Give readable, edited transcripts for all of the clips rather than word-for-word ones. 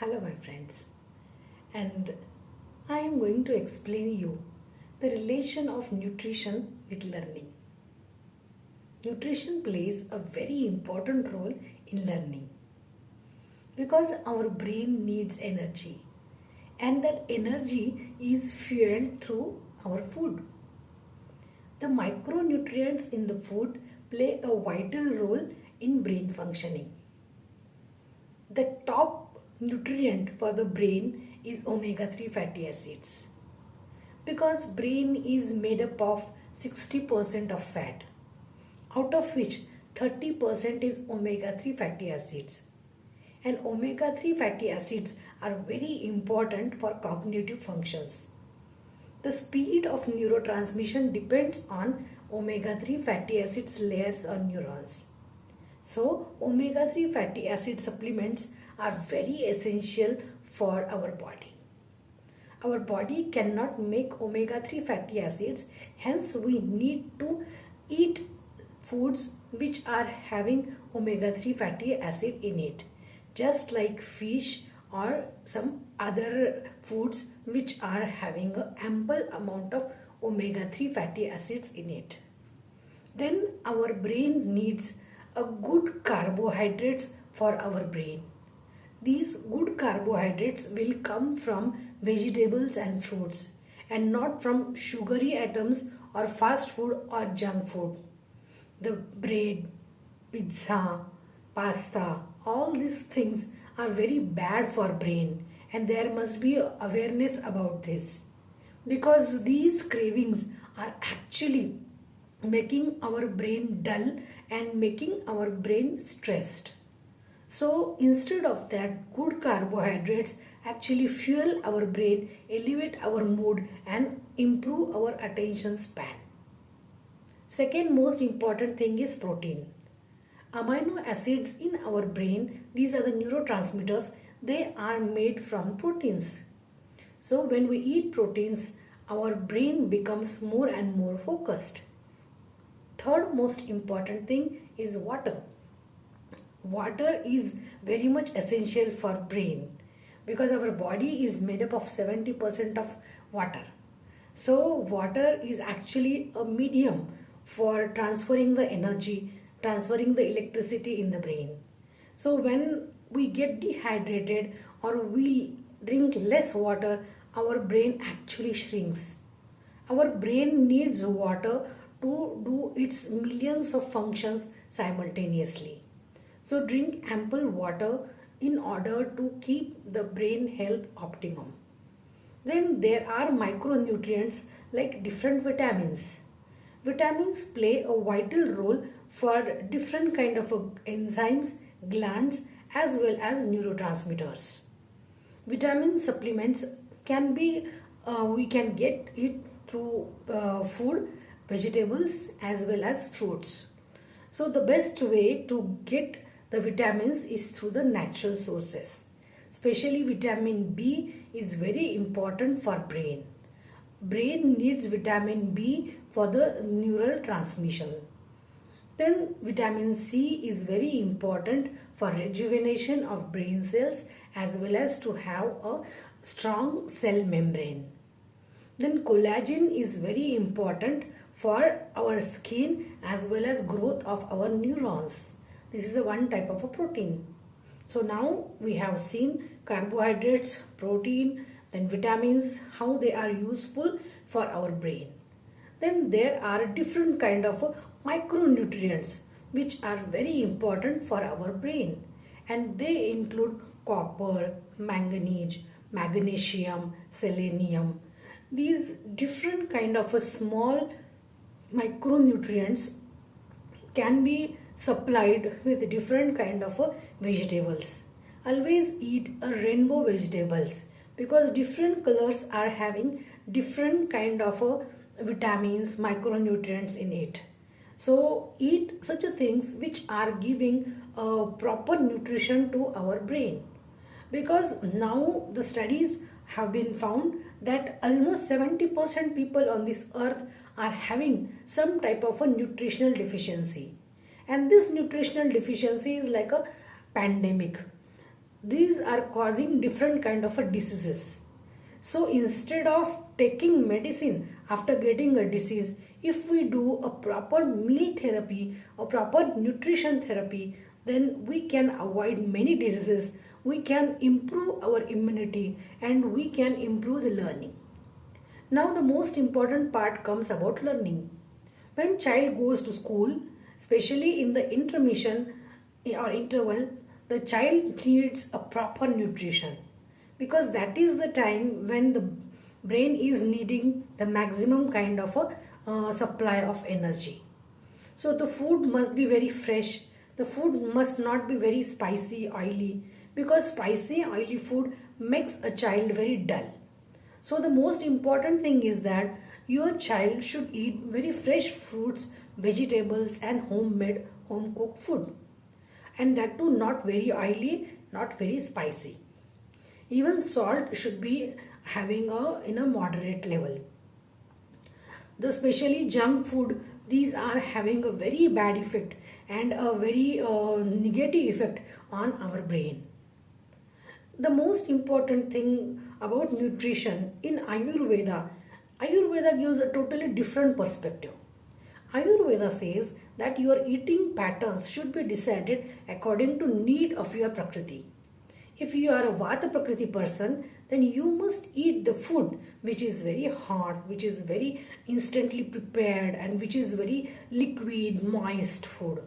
Hello my friends, and I am going to explain you the relation of nutrition with learning. Nutrition plays a very important role in learning because our brain needs energy and that energy is fueled through our food. The micronutrients in the food play a vital role in brain functioning. The top nutrient for the brain is omega 3 fatty acids because brain is made up of 60% of fat, out of which 30% is omega 3 fatty acids. And omega 3 fatty acids are very important for cognitive functions. The speed of neurotransmission depends on omega 3 fatty acids layers on neurons. So, omega 3 fatty acid supplements are very essential for our body. Our body cannot make omega 3 fatty acids, hence, we need to eat foods which are having omega 3 fatty acid in it, just like fish or some other foods which are having an ample amount of omega 3 fatty acids in it. Then our brain needs a good carbohydrates for our brain. These good carbohydrates will come from vegetables and fruits and not from sugary items or fast food or junk food. The bread, pizza, pasta, all these things are very bad for brain, and there must be awareness about this because these cravings are actually making our brain dull and making our brain stressed. So instead of that, good carbohydrates actually fuel our brain, elevate our mood and improve our attention span. Second most important thing is protein. Amino acids in our brain, these are the neurotransmitters, they are made from proteins. So when we eat proteins, our brain becomes more and more focused. Third most important thing is water. Water is very much essential for brain because our body is made up of 70% of water. So water is actually a medium for transferring the energy, transferring the electricity in the brain. So when we get dehydrated or we drink less water, our brain actually shrinks. Our brain needs water to do its millions of functions simultaneously. So drink ample water in order to keep the brain health optimum. Then there are micronutrients like different vitamins. Vitamins play a vital role for different kind of enzymes, glands as well as neurotransmitters. Vitamin supplements can be we can get it through food, vegetables as well as fruits. So the best way to get the vitamins is through the natural sources. Especially vitamin B is very important for brain. Brain needs vitamin B for the neural transmission. Then vitamin C is very important for rejuvenation of brain cells as well as to have a strong cell membrane. Then collagen is very important for our skin as well as growth of our neurons. This is a one type of a protein. So now we have seen carbohydrates, protein, then vitamins, how they are useful for our brain. Then there are different kind of micronutrients which are very important for our brain, and they include copper, manganese, magnesium, selenium. These different kind of a small micronutrients can be supplied with different kind of vegetables. Always eat a rainbow vegetables because different colors are having different kind of vitamins, micronutrients in it. So eat such a things which are giving a proper nutrition to our brain, because now the studies have been found that almost 70% people on this earth are having some type of a nutritional deficiency, and this nutritional deficiency is like a pandemic. these are causing different kind of a diseases. So instead of taking medicine after getting a disease, if we do a proper meal therapy or proper nutrition therapy, then we can avoid many diseases, we can improve our immunity, and we can improve the learning. Now the most important part comes about learning. When child goes to school, especially in the intermission or interval, the child needs a proper nutrition, because that is the time when the brain is needing the maximum kind of a supply of energy. So the food must be very fresh. The food must not be very spicy, oily, because spicy, oily food makes a child very dull. So the most important thing is that your child should eat very fresh fruits, vegetables and homemade, home cooked food. And that too not very oily, not very spicy. Even salt should be having a in a moderate level. The especially junk food, these are having a very bad effect and a very negative effect on our brain. The most important thing about nutrition in Ayurveda gives a totally different perspective. Ayurveda says that your eating patterns should be decided according to need of your prakriti. If you are a Vata Prakriti person, then you must eat the food which is very hot, which is very instantly prepared, and which is very liquid, moist food.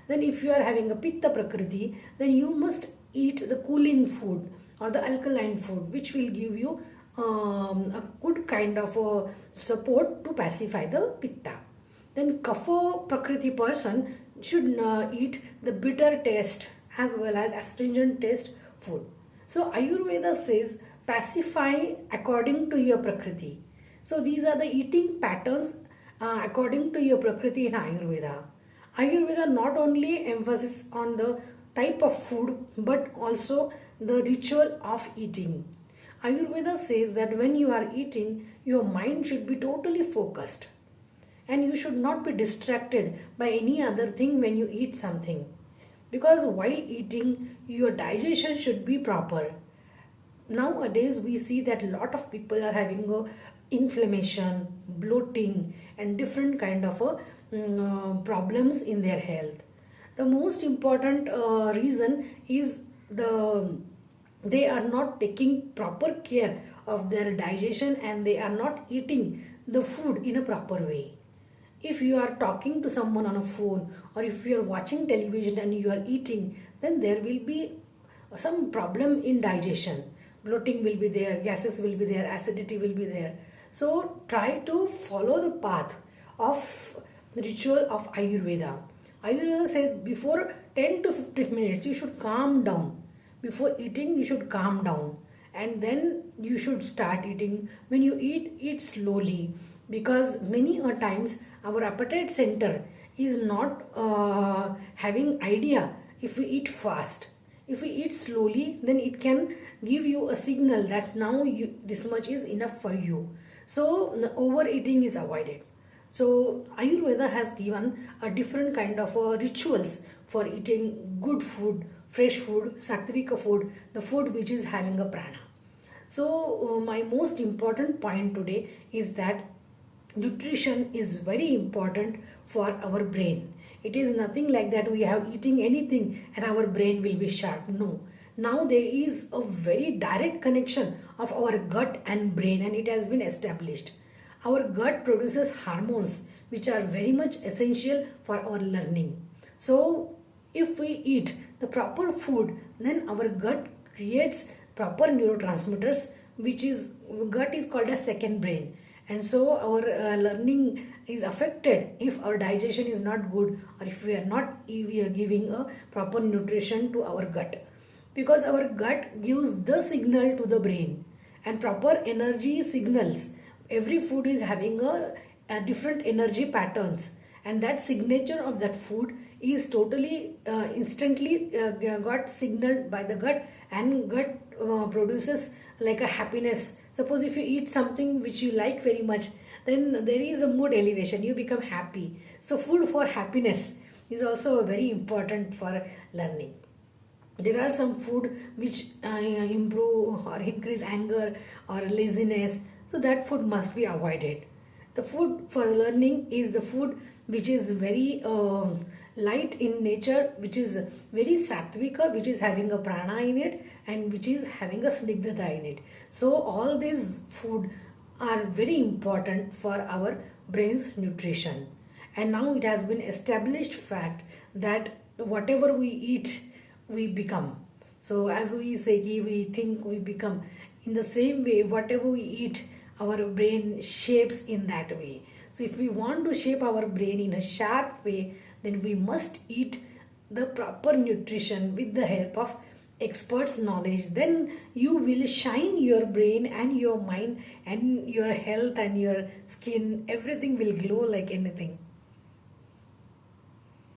Then if you are having a Pitta Prakriti, then you must eat the cooling food or the alkaline food, which will give you a good kind of support to pacify the Pitta. Then Kapha Prakriti person should eat the bitter taste as well as astringent taste food. So Ayurveda says pacify according to your Prakriti. So these are the eating patterns according to your Prakriti in Ayurveda. Ayurveda not only emphasis on the type of food but also the ritual of eating. Ayurveda says that when you are eating, your mind should be totally focused and you should not be distracted by any other thing when you eat something, because while eating your digestion should be proper. Nowadays we see that a lot of people are having inflammation, bloating and different kind of problems in their health. The most important reason is they are not taking proper care of their digestion and they are not eating the food in a proper way. If you are talking to someone on a phone or if you are watching television and you are eating, then there will be some problem in digestion. Bloating will be there, gases will be there, acidity will be there. So try to follow the path of the ritual of Ayurveda. Ayurveda says before 10 to 15 minutes you should calm down. Before eating you should calm down and then you should start eating. When you eat slowly, because many a times our appetite center is not having idea if we eat fast. If we eat slowly, then it can give you a signal that now this much is enough for you. So overeating is avoided. So Ayurveda has given a different kind of rituals for eating good food, fresh food, sattvika food, the food which is having a prana. So my most important point today is that nutrition is very important for our brain. It is nothing like that we have eating anything and our brain will be sharp. No. Now there is a very direct connection of our gut and brain and it has been established. Our gut produces hormones which are very much essential for our learning. So if we eat the proper food, then our gut creates proper neurotransmitters, which is gut is called as second brain. And so our learning is affected if our digestion is not good or if we are giving a proper nutrition to our gut, because our gut gives the signal to the brain and proper energy signals. Every food is having a different energy patterns and that signature of that food is totally instantly got signaled by the gut, and gut produces like a happiness. Suppose if you eat something which you like very much, then there is a mood elevation, you become happy. So food for happiness is also very important for learning. there are some food which improve or increase anger or laziness, so that food must be avoided. The food for learning is the food which is very light in nature, which is very sattvika, which is having a prana in it and which is having a snigdhata in it. So all these food are very important for our brain's nutrition. And now it has been established fact that whatever we eat we become. So as we say we think we become, in the same way whatever we eat our brain shapes in that way. So if we want to shape our brain in a sharp way, then we must eat the proper nutrition with the help of experts knowledge. Then you will shine your brain and your mind and your health and your skin, everything will glow like anything.